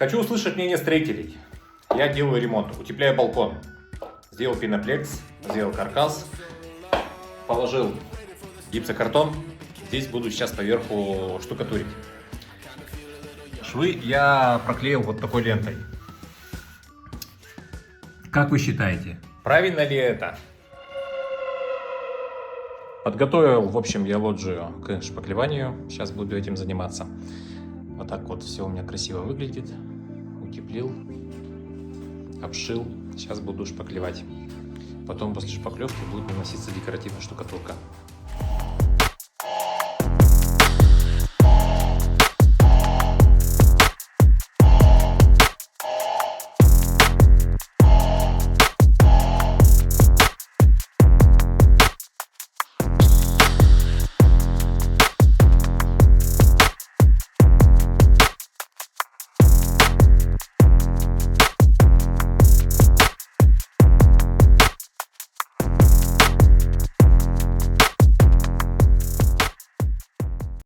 Хочу услышать мнение строителей. Я делаю ремонт, утепляю балкон. Сделал пеноплекс, сделал каркас, положил гипсокартон. Здесь буду сейчас поверху штукатурить. Швы я проклеил вот такой лентой. Как вы считаете, правильно ли это? Подготовил, в общем, я лоджию к шпаклеванию. Сейчас буду этим заниматься. Вот так вот все у меня красиво выглядит. Утеплил, обшил. Сейчас буду шпаклевать. Потом после шпаклевки будет наноситься декоративная штукатурка.